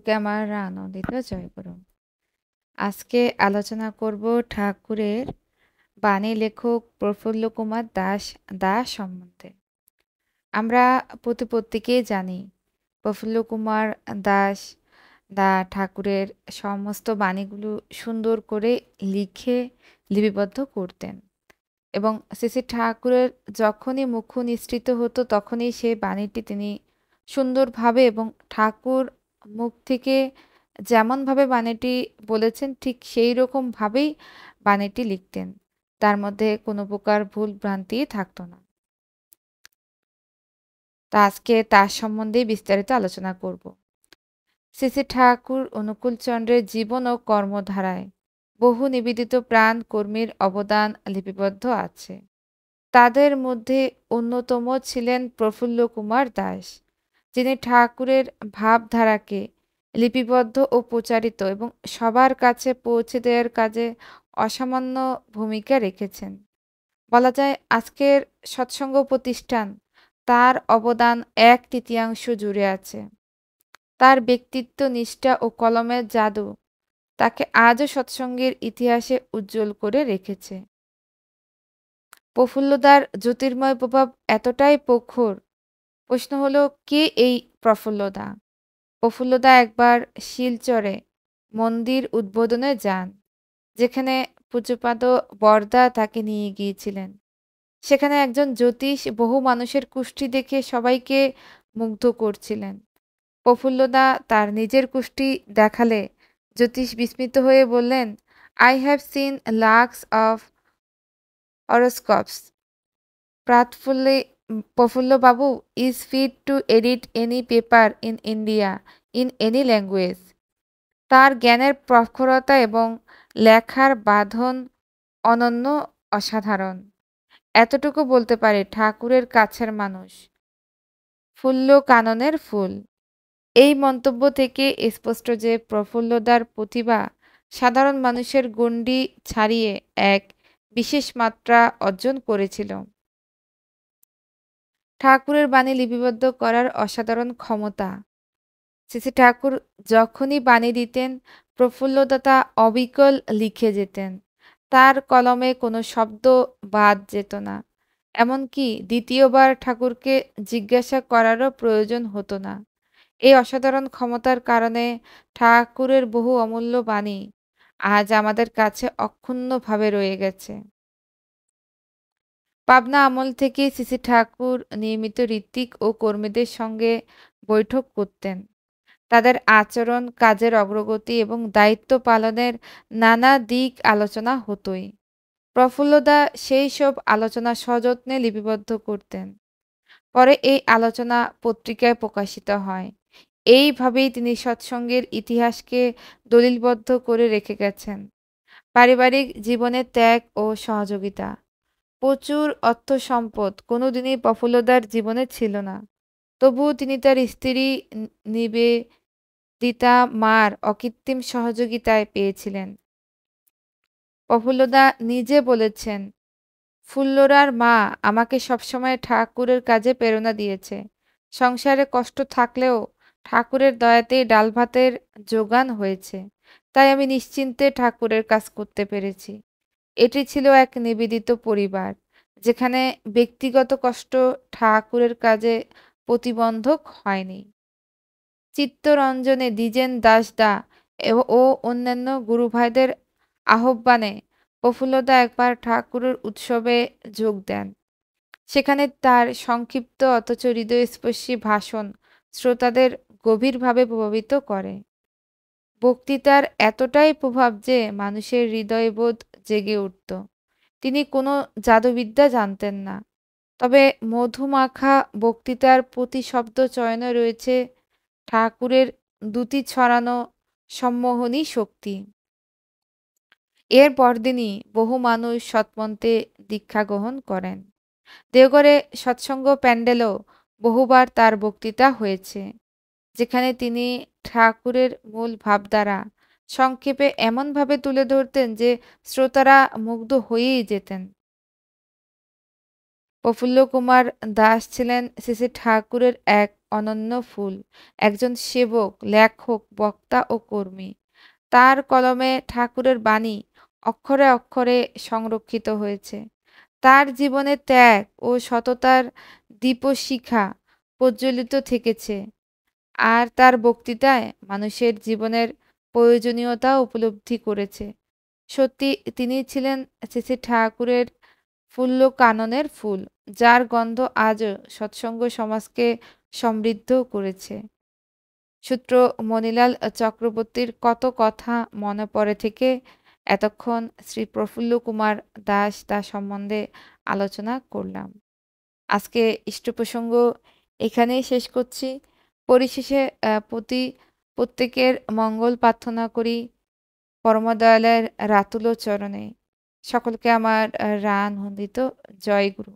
কে আমার আনন্দিত জয় করুন। আজকে আলোচনা করব ঠাকুরের বাণী লেখক প্রফুল্ল কুমার দাস সম্বন্ধে। আমরা প্রত্যেকেই জানি প্রফুল্ল কুমার দাস ঠাকুরের সমস্ত বাণীগুলো সুন্দর করে লিখে লিপিবদ্ধ করতেন এবং শ্রী শ্রী ঠাকুরের যখনই মুখ নিঃসৃত হতো তখনই সেই বাণীটি তিনি সুন্দরভাবে এবং ঠাকুর মুখ থেকে যেমনভাবে বাণীটি বলেছেন ঠিক সেই রকমভাবেই বাণীটি লিখতেন। তার মধ্যে কোনো প্রকার ভুল ভ্রান্তি থাকতো না। তা আজকে তার সম্বন্ধেই বিস্তারিত আলোচনা করব। শ্রী শ্রী ঠাকুর অনুকূলচন্দ্রের জীবন ও কর্মধারায় বহু নিবেদিত প্রাণ কর্মীর অবদান লিপিবদ্ধ আছে। তাদের মধ্যে অন্যতম ছিলেন প্রফুল্ল কুমার দাস, যিনি ঠাকুরের ভাবধারাকে লিপিবদ্ধ ও প্রচারিত এবং সবার কাছে পৌঁছে দেওয়ার কাজে অসামান্য ভূমিকা রেখেছেন। বলা যায় আজকের সৎসঙ্গ প্রতিষ্ঠান তার অবদান 1/3 জুড়ে আছে। তার ব্যক্তিত্ব, নিষ্ঠা ও কলমের জাদু তাকে আজও সৎসঙ্গের ইতিহাসে উজ্জ্বল করে রেখেছে। প্রফুল্লদার জ্যোতির্ময় প্রভাব এতটাই প্রখর। প্রশ্ন হলো, কে এই প্রফুল্লদা? প্রফুল্লদা একবার শিলচরে মন্দির উদ্বোধনে যান, যেখানে পূজ্যপাদ বরদা তাকে নিয়ে গিয়েছিলেন। সেখানে একজন জ্যোতিষ বহু মানুষের কুষ্ঠি দেখে সবাইকে মুগ্ধ করছিলেন। প্রফুল্লদা তার নিজের কুষ্ঠি দেখালে জ্যোতিষ বিস্মিত হয়ে বললেন, I have seen lakhs of horoscopes. Prafulla babu is fit to edit any paper in India in any language. তার জ্ঞানের প্রখরতা এবং লেখার বাঁধন অনন্য, অসাধারণ। এতটুকু বলতে পারে ঠাকুরের কাছের মানুষ, ফুল্ল কাননের ফুল। এই মন্তব্য থেকে স্পষ্ট যে প্রফুল্লদার প্রতিভা সাধারণ মানুষের গণ্ডি ছাড়িয়ে এক বিশেষ মাত্রা অর্জন করেছিল। ঠাকুরের বাণী লিপিবদ্ধ করার অসাধারণ ক্ষমতা। শ্রী শ্রী ঠাকুর যখনই বাণী দিতেন প্রফুল্লদা তা অবিকল লিখে যেতেন। তার কলমে কোনো শব্দ বাদ যেত না। এমনকি দ্বিতীয়বার ঠাকুরকে জিজ্ঞাসা করারও প্রয়োজন হতো না। এই অসাধারণ ক্ষমতার কারণে ঠাকুরের বহু অমূল্য বাণী আজ আমাদের কাছে অক্ষুণ্ণভাবে রয়ে গেছে। পাবনা আমল থেকে শ্রী শ্রী ঠাকুর নিয়মিত ঋত্বিক ও কর্মীদের সঙ্গে বৈঠক করতেন। তাদের আচরণ, কাজের অগ্রগতি এবং দায়িত্ব পালনের নানা দিক আলোচনা হতোই। প্রফুল্লদা সেই সব আলোচনা সযত্নে লিপিবদ্ধ করতেন। পরে এই আলোচনা পত্রিকায় প্রকাশিত হয়। এইভাবেই তিনি সৎসঙ্গের ইতিহাসকে দলিলবদ্ধ করে রেখে গেছেন। পারিবারিক জীবনে ত্যাগ ও সহযোগিতা। প্রচুর অর্থ সম্পদ কোনোদিনই প্রফুল্লদার জীবনে ছিল না। তবুও তিনি তার স্ত্রী নিবেদিতা মার অকৃত্রিম সহযোগিতায় পেয়েছিলেন। প্রফুল্লদা নিজে বলেছেন, ফুল্লরার মা আমাকে সবসময় ঠাকুরের কাজে প্রেরণা দিয়েছে। সংসারে কষ্ট থাকলেও ঠাকুরের দয়াতেই ডাল ভাতের জোগান হয়েছে। তাই আমি নিশ্চিন্তে ঠাকুরের কাজ করতে পেরেছি। এটি ছিল এক নিবেদিত পরিবার, যেখানে ব্যক্তিগত কষ্ট ঠাকুরের কাজে প্রতিবন্ধক হয়নি। চিত্তরঞ্জনে দ্বিজেন দাসদা ও অন্যান্য গুরুভাইদের আহ্বানে প্রফুল্লদা একবার ঠাকুরের উৎসবে যোগ দেন। সেখানে তার সংক্ষিপ্ত অথচ হৃদয়স্পর্শী ভাষণ শ্রোতাদের গভীরভাবে প্রভাবিত করে। বক্তৃতার এতটাই প্রভাব যে মানুষের হৃদয়বোধ জেগে উঠত। তিনি কোনো জাদুবিদ্যা জানতেন না, তবে মধুমাখা বক্তৃতার প্রতি শব্দ চয়নে রয়েছে ঠাকুরের দ্যুতি ছড়ানো সম্মোহনী শক্তি। এর পরদিনই বহু মানুষ সৎমন্তে দীক্ষা গ্রহণ করেন। দেওঘরে সৎসঙ্গ প্যান্ডেলেও বহুবার তার বক্তৃতা হয়েছে, যেখানে তিনি ঠাকুরের মূল ভাবধারা সংক্ষেপে এমনভাবে তুলে ধরতেন যে শ্রোতারা মুগ্ধ হয়েই যেতেন। প্রফুল্লকুমার দাস ছিলেন শ্রী শ্রী ঠাকুরের এক অনন্য ফুল, একজন সেবক, লেখক, বক্তা ও কর্মী। তার কলমে ঠাকুরের বাণী অক্ষরে অক্ষরে সংরক্ষিত হয়েছে। তার জীবনে ত্যাগ ও সততার দীপশিখা প্রজ্বলিত থেকেছে। আর তার বক্তৃতায় মানুষের জীবনের প্রয়োজনীয়তা উপলব্ধি করেছে। সত্যি তিনি ছিলেন শ্রী শ্রী ঠাকুরের ফুল্ল কাননের ফুল, যার গন্ধ আজও সৎসঙ্গ সমাজকে সমৃদ্ধ করেছে। সূত্র মণিলাল চক্রবর্তীর কত কথা মনে পড়ে থেকে এতক্ষণ শ্রী প্রফুল্ল কুমার দাস তার সম্বন্ধে আলোচনা করলাম। আজকে ইষ্ট প্রসঙ্গ এখানেই শেষ করছি। পরিশেষে প্রত্যেকের মঙ্গল প্রার্থনা করি পরমদয়ালের রাতুল চরণে। সকলকে আমার রান বন্দিত জয় গুরু।